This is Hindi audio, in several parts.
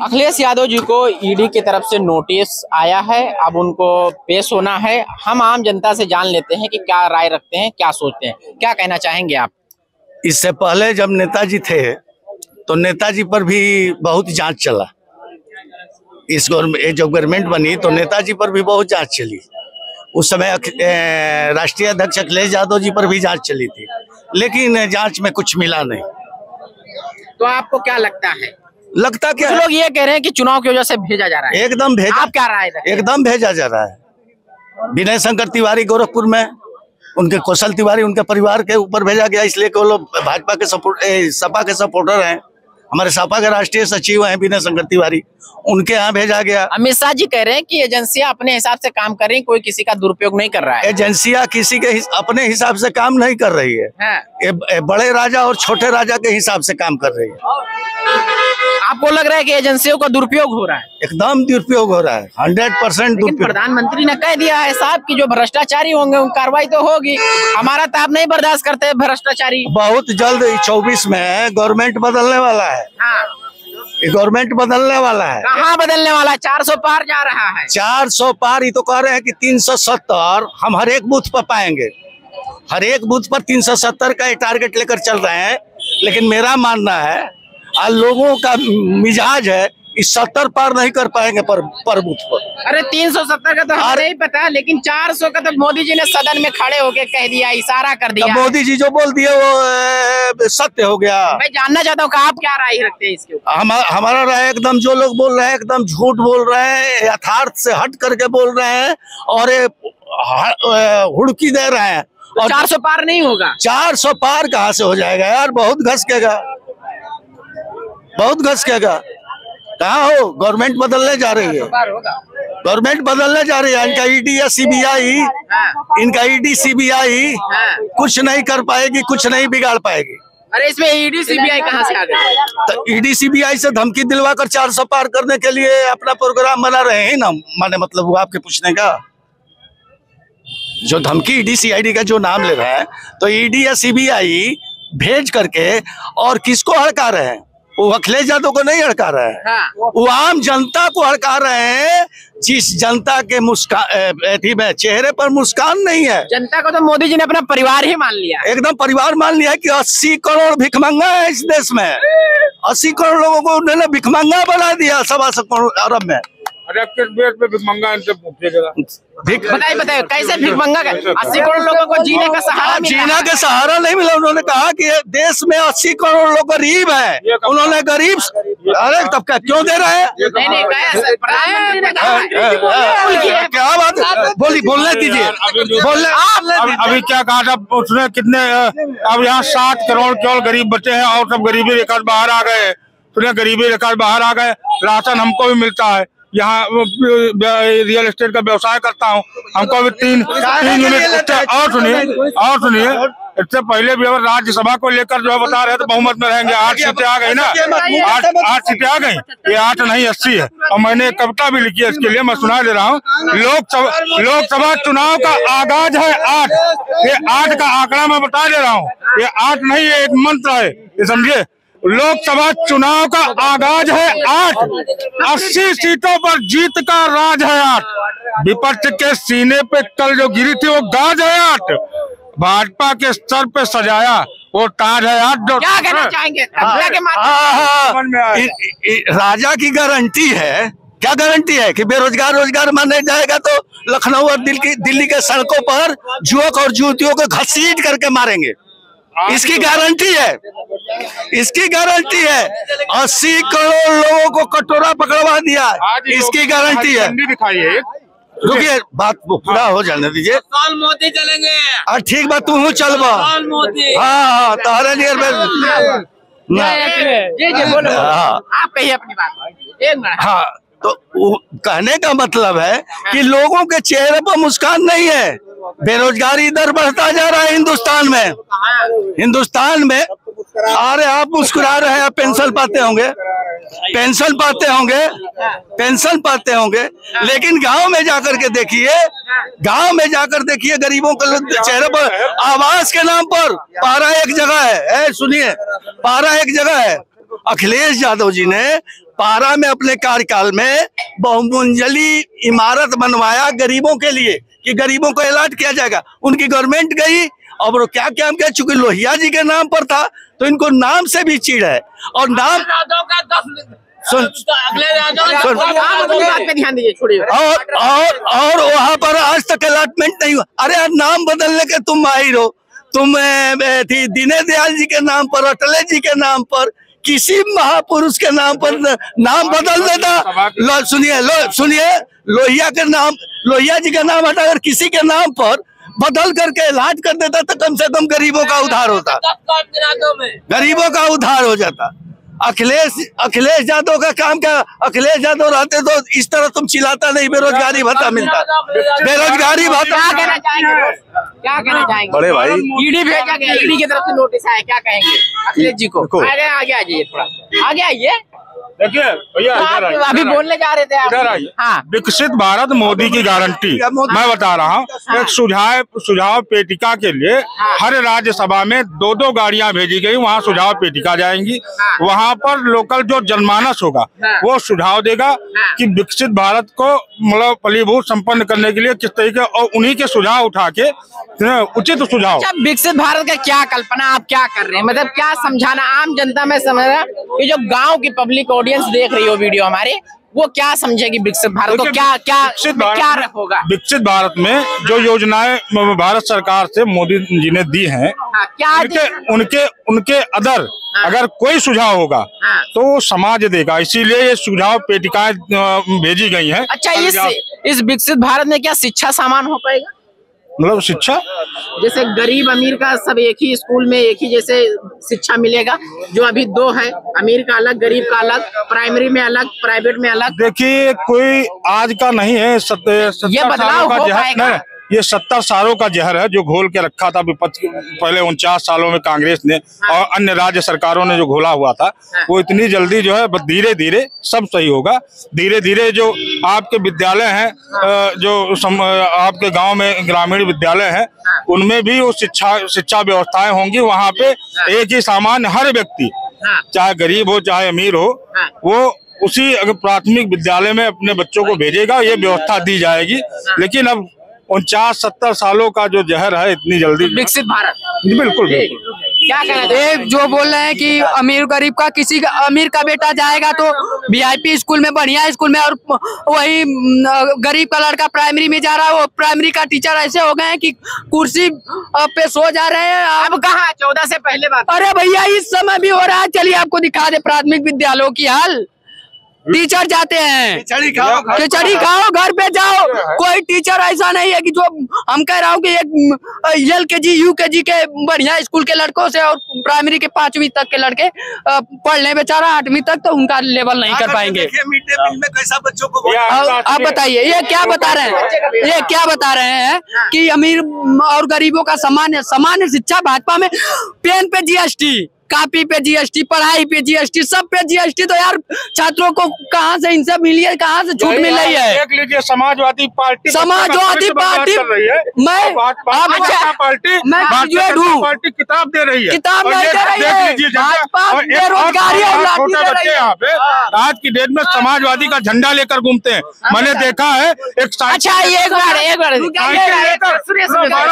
अखिलेश यादव जी को ईडी की तरफ से नोटिस आया है, अब उनको पेश होना है। हम आम जनता से जान लेते हैं कि क्या राय रखते हैं, क्या सोचते हैं, क्या कहना चाहेंगे आप? इससे पहले जब नेताजी थे तो नेताजी पर भी बहुत जांच चला। इस जब गवर्नमेंट बनी तो नेताजी पर भी बहुत जांच चली। उस समय राष्ट्रीय अध्यक्ष अखिलेश यादव जी पर भी जांच चली थी, लेकिन जांच में कुछ मिला नहीं। तो आपको क्या लगता है? लगता क्या, लोग ये कह रहे हैं कि चुनाव की वजह से भेजा जा रहा है। एकदम भेजा। आप क्या राय रखते हैं? एकदम भेजा जा रहा है। विनय शंकर तिवारी गोरखपुर में, उनके कौशल तिवारी उनके परिवार के ऊपर भेजा गया, इसलिए कि वो लोग भाजपा के सपा के सपोर्टर हैं। हमारे सपा के राष्ट्रीय सचिव हैं विनय शंकर तिवारी, उनके यहाँ भेजा गया। अमित शाह जी कह रहे हैं कि एजेंसियां अपने हिसाब से काम कर रही हैं, कोई किसी का दुरुपयोग नहीं कर रहा है। एजेंसियां किसी के अपने हिसाब से काम नहीं कर रही है, ये बड़े राजा और छोटे राजा के हिसाब से काम कर रही है। आपको लग रहा है कि एजेंसियों का दुरुपयोग हो रहा है? एकदम दुरुपयोग हो रहा है, 100% दुरुपयोग। प्रधानमंत्री ने कह दिया है साहब कि जो भ्रष्टाचारी होंगे उन कार्रवाई तो होगी। हमारा तो आप नहीं बर्दाश्त करते भ्रष्टाचारी। बहुत जल्द 24 में गवर्नमेंट बदलने वाला है। हाँ। गवर्नमेंट बदलने वाला है। कहाँ बदलने वाला है? 400 पार जा रहा है। 400 पार। ये तो कह रहे हैं कि 370 हम हर एक बूथ पर पाएंगे। हर एक बूथ पर 370 का टारगेट लेकर चल रहे हैं, लेकिन मेरा मानना है आज लोगों का मिजाज है इस 70 पार नहीं कर पाएंगे पर बूथ पर। अरे 370 का तो हमें नहीं पता, लेकिन 400 का तो मोदी जी ने सदन में खड़े होके कह दिया, इशारा कर दिया। मोदी जी जो बोल दिए वो सत्य हो गया। मैं जानना चाहता हूँ कि आप क्या राय रखते हैं इसके ऊपर? हमारा राय एकदम, जो लोग बोल रहे हैं एकदम झूठ बोल रहे हैं, यथार्थ से हट करके बोल रहे हैं और हुड़की दे रहे हैं। तो 400 पार नहीं होगा। 400 पार कहाँ से हो जाएगा यार? बहुत घसकेगा, बहुत घसकेगा। कहाँ हो? गवर्नमेंट बदलने जा रही है, गवर्नमेंट बदलने जा रही है। इनका ईडी या सीबीआई, इनका ईडी सीबीआई कुछ नहीं कर पाएगी, कुछ नहीं बिगाड़ पाएगी। अरे इसमें ईडी सीबीआई कहाँ से आ गई? तो ईडी सीबीआई से धमकी दिलवाकर 400 पार करने के लिए अपना प्रोग्राम बना रहे हैं ना। माने मतलब वो आपके पूछने का जो धमकी ईडी सीआईडी का जो नाम ले रहे हैं, तो ईडी या सीबीआई भेज करके और किसको हड़का रहे हैं? वो अखिलेश यादव को नहीं हड़का रहे हैं। हाँ। वो आम जनता को हड़का रहे हैं, जिस जनता के मुस्कान चेहरे पर मुस्कान नहीं है। जनता को तो मोदी जी ने अपना परिवार ही मान लिया, एकदम परिवार मान लिया कि 80 करोड़ भिखमंगा है इस देश में। 80 करोड़ लोगों को उन्होंने भिखमंगा बना दिया 1.25 करोड़ अरब में। बताइए कैसे भिखमंगा? 80 करोड़ लोगों को जीने का सहारा मिला? जीने का सहारा नहीं मिला। उन्होंने कहा कि देश में 80 करोड़ लोग गरीब हैं, उन्होंने गरीब। अरे तब क्या क्यों दे रहे हैं? क्या बात? बोलने दीजिए, बोलने। अभी क्या कहा था उसने? कितने अब यहाँ 60 करोड़ केवल गरीब बचे हैं और सब गरीबी रेखा बाहर आ गए। सुने गरीबी रेखा बाहर आ गए। राशन हमको भी मिलता है, यहाँ रियल एस्टेट का व्यवसाय करता हूँ, हमको भी 3 यूनिट। और सुनिए इससे पहले भी अगर राज्यसभा को लेकर जो बता रहे तो बहुमत में रहेंगे। 8 सीटें आ गई ना, 8 सीटें आ गई। ये 8 नहीं 80 है। और मैंने एक कविता भी लिखी है इसके लिए, मैं सुना दे रहा हूँ। लोकसभा चुनाव का आगाज है 8। ये 8 का आंकड़ा मैं बता दे रहा हूँ। ये 8 नहीं, ये एक मंत्र है, ये समझिए। लोकसभा चुनाव का आगाज है 8। 80 सीटों पर जीत का राज है 8। विपक्ष के सीने पे कल जो गिरी थी वो गाज है 8। भाजपा के सर पे सजाया वो ताज है 8। क्या कहना चाहेंगे? राजा की गारंटी है। क्या गारंटी है कि बेरोजगार रोजगार माने जाएगा तो लखनऊ और दिल्ली के सड़कों पर युवक और युवतियों को घसीट करके मारेंगे। इसकी गारंटी है, इसकी गारंटी है। 80 करोड़ लोगों को कटोरा पकड़वा दिया, इसकी गारंटी है। दिखाइए, रुकिए, बात पूरा हो जाने दीजिए। मोदी चलेंगे। ठीक बात, तू चल बा। हाँ, तारे नियर में। बोलो, आप कहिए अपनी बात। हाँ, तो कहने का मतलब है कि लोगों के चेहरे पर मुस्कान नहीं है। बेरोजगारी दर बढ़ता जा रहा है हिंदुस्तान में। अरे आप मुस्कुरा रहे हैं, आप पेंशन पाते होंगे, लेकिन गांव में जाकर के देखिए, गरीबों के चेहरे पर आवास के नाम पर पारा एक जगह है। सुनिए, पारा एक जगह है। अखिलेश यादव जी ने पारा में अपने कार्यकाल में बहुमंजिली इमारत बनवाया गरीबों के लिए कि गरीबों को अलॉट किया जाएगा। उनकी गवर्नमेंट गई और वो क्या क्या किया, चूंकि लोहिया जी के नाम पर था तो इनको नाम से भी चिढ़ है। और नाम ध्यान दीजिए, छोड़िए। और वहां पर आज तक अलॉटमेंट नहीं हुआ। अरे यार, नाम बदलने के तुम माहिर हो। तुम थी दीने दयाल जी के नाम पर, अटले जी के नाम पर, किसी महापुरुष के नाम पर नाम बदल देता। सुनिए, लोहिया के नाम, लोहिया जी का नाम हटा, अगर किसी के नाम पर बदल करके अलॉट कर देता तो कम से कम गरीबों का उद्धार होता, गरीबों का उद्धार हो जाता। अखिलेश यादव का काम क्या? अखिलेश यादव रहते तो इस तरह तुम चिल्लाता नहीं, बेरोजगारी भत्ता मिलता, बेरोजगारी भत्ता। क्या कहना चाहेंगे बड़े भाई? ईडी भेजा गया, ईडी की तरफ से नोटिस आया, क्या कहेंगे अखिलेश जी को? आगे आ जाइए, थोड़ा आगे आइए। देखिए भैया, अभी बोलने जा रहे थे आप। हाँ, विकसित भारत मोदी की गारंटी मैं बता रहा हूँ। एक सुझाव पेटिका के लिए हर राज्यसभा में 2-2 गाड़ियां भेजी गई, वहाँ सुझाव पेटिका जाएंगी। वहाँ पर लोकल जो जनमानस होगा वो सुझाव देगा कि विकसित भारत को मतलब फलीभूत संपन्न करने के लिए किस तरीके, और उन्हीं के सुझाव उठा के उचित सुझाव। विकसित भारत का क्या कल्पना आप क्या कर रहे हैं, मतलब क्या समझाना आम जनता में? समझ रहा ये जो गाँव की पब्लिक ऑडियंस देख रही हो वीडियो हमारे, वो क्या समझेगी विकसित भारत को? क्या होगा विकसित भारत में? जो योजनाएं भारत सरकार से मोदी जी ने दी हैं, उनके अगर कोई सुझाव होगा तो वो समाज देगा, इसीलिए ये सुझाव पेटिकाएं भेजी गई हैं। अच्छा, इस विकसित भारत में क्या शिक्षा सामान हो पाएगा? मतलब शिक्षा, जैसे गरीब अमीर का सब एक ही स्कूल में एक ही जैसे शिक्षा मिलेगा, जो अभी 2 है, अमीर का अलग, गरीब का अलग, प्राइमरी में अलग, प्राइवेट में अलग। देखिए, कोई आज का नहीं है, ये बदलाव हो पाएगा। ये 70 सालों का जहर है जो घोल के रखा था विपक्ष, पहले 49 सालों में कांग्रेस ने और अन्य राज्य सरकारों ने जो घोला हुआ था, वो इतनी जल्दी जो है धीरे धीरे सब सही होगा। धीरे धीरे जो आपके विद्यालय हैं, जो आपके गांव में ग्रामीण विद्यालय हैं, उनमें भी वो शिक्षा व्यवस्थाएं होंगी। वहाँ पे एक ही सामान्य हर व्यक्ति, चाहे गरीब हो चाहे अमीर हो, वो उसी प्राथमिक विद्यालय में अपने बच्चों को भेजेगा, ये व्यवस्था दी जाएगी। लेकिन अब 49-70 सालों का जो जहर है इतनी जल्दी विकसित भारत, बिल्कुल क्या कहना है? जो बोल रहे हैं कि अमीर गरीब का, किसी का अमीर का बेटा जाएगा तो VIP स्कूल में, बढ़िया स्कूल में, और वही गरीब का लड़का प्राइमरी में जा रहा है, वो प्राइमरी का टीचर ऐसे हो गए हैं कि कुर्सी पे सो जा रहे हैं। अब कहाँ 14 से पहले बात? अरे भैया, इस समय भी हो रहा है। चलिए आपको दिखा दे प्राथमिक विद्यालयों की हाल। टीचर जाते हैं, खिचड़ी खाओ, घर पे जाओ। कोई टीचर ऐसा नहीं है कि जो हम कह रहा हूँ कि एक LKG UKG के बढ़िया स्कूल के लड़कों से और प्राइमरी के 5वीं तक के लड़के पढ़ ले बेचारा 8वीं तक, तो उनका लेवल नहीं कर पाएंगे। मिड डे मील में कैसा बच्चों को? आप बताइए, ये क्या बता रहे हैं? ये क्या बता रहे हैं कि अमीर और गरीबों का सामान्य शिक्षा? भाजपा में पेन पे GST, कॉपी पे GST, पढ़ाई पे GST, सब पे GST। तो यार छात्रों को कहाँ से इनसे मिली है, कहाँ से छूट मिल रही है? देख लीजिए, समाजवादी पार्टी मैं ग्रेजुएट हूँ, पार्टी किताब दे रही है, किताब नहीं दे रही है। भाजपा बेरोजगारी और लाठी दे रही है। यहाँ पे आज की डेट में समाजवादी का झंडा लेकर घूमते हैं। मैंने देखा है एक अच्छा, एक बार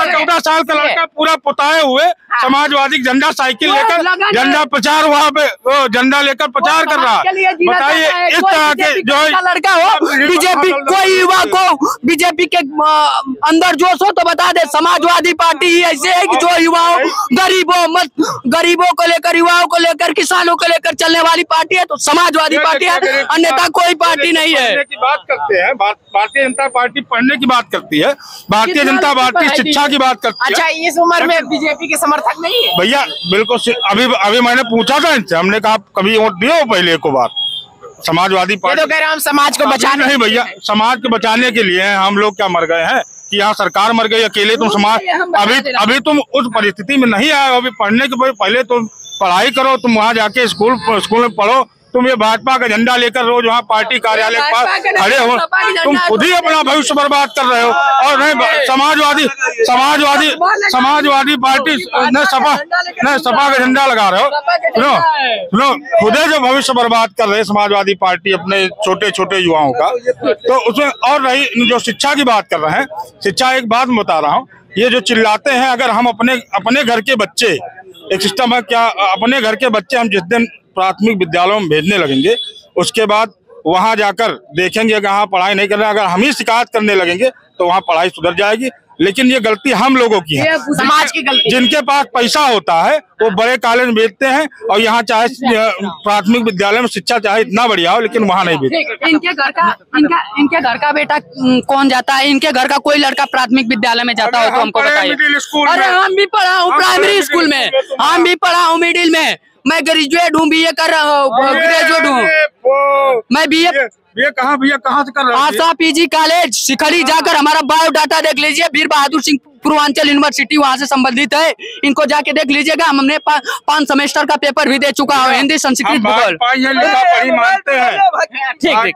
14 साल का लड़का पूरा पुताए हुए समाजवादी झंडा साइकिल लेकर झंडा प्रचार, वहाँ पे झंडा लेकर प्रचार कर रहा है। बताइए, इस तरह के जो लड़का हो, बीजेपी कोई युवा को बीजेपी के अंदर जोश हो तो बता दे। समाजवादी पार्टी ही ऐसे है कि जो युवाओं, गरीबों को लेकर, युवाओं को लेकर, किसानों को लेकर चलने वाली पार्टी है, तो समाजवादी पार्टी है, अन्यथा कोई पार्टी नहीं है। की बात करते हैं, भारतीय जनता पार्टी पढ़ने की बात करती है, भारतीय जनता पार्टी शिक्षा की बात करती है। अच्छा, इस उम्र में बीजेपी के समर्थक नहीं है भैया? बिल्कुल। अभी मैंने पूछा था इनसे, हमने कहा कभी वोट दिए हो पहले को बार समाजवादी पार्टी? तो कह रहे हैं हम समाज को बचाने। नहीं भैया, समाज को बचाने के लिए हम लोग क्या मर गए हैं कि यहाँ सरकार मर गई अकेले? तुम समाज अभी तुम उस परिस्थिति में नहीं आए हो। अभी पढ़ने के पहले तुम पढ़ाई करो, तुम वहाँ जाके स्कूल में पढ़ो, तुम ये भाजपा का झंडा लेकर रोज वहाँ पार्टी कार्यालय के पास खड़े हो, तुम खुद ही अपना भविष्य बर्बाद कर रहे हो। और नहीं समाजवादी पार्टी ने सपा का झंडा लगा रहे हो। सुनो खुद जो भविष्य बर्बाद कर रहे समाजवादी पार्टी अपने छोटे छोटे युवाओं का। तो उसमें और रही जो शिक्षा की बात कर रहे हैं, शिक्षा एक बात बता रहा हूँ, ये जो चिल्लाते हैं, अगर हम अपने घर के बच्चे, एक सिस्टम है क्या, अपने घर के बच्चे हम जिस दिन प्राथमिक विद्यालयों में भेजने लगेंगे, उसके बाद वहां जाकर देखेंगे कि हाँ पढ़ाई नहीं कर रहे, अगर हम ही शिकायत करने लगेंगे तो वहाँ पढ़ाई सुधर जाएगी। लेकिन ये गलती हम लोगों की है, समाज की गलती। जिनके पास पैसा होता है वो बड़े कॉलेज में भेजते हैं, और यहाँ चाहे प्राथमिक विद्यालय में शिक्षा चाहे इतना बढ़िया हो, लेकिन वहाँ नहीं भेजते। इनके घर का बेटा कौन जाता है? इनके घर का कोई लड़का प्राथमिक विद्यालय में जाता हो तो हमको बताइए। अरे हम भी पढ़ा हूँ प्राइमरी स्कूल में, हम भी पढ़ा हूँ मिडिल में, मैं ग्रेजुएट हूँ, BA कर रहा हूँ, ग्रेजुएट हूँ मैं, ये कहाँ भैया, कहाँ से कर रहे हो? आशा PG कॉलेज शिखरी जाकर हमारा बायोडाटा देख लीजिए, वीर बहादुर सिंह पूर्वांचल यूनिवर्सिटी वहाँ से संबंधित है, इनको जाके देख लीजिएगा। हमने 5 सेमेस्टर का पेपर भी दे चुका हूँ, हिंदी संस्कृत भूगोल। मानते हैं। ठीक।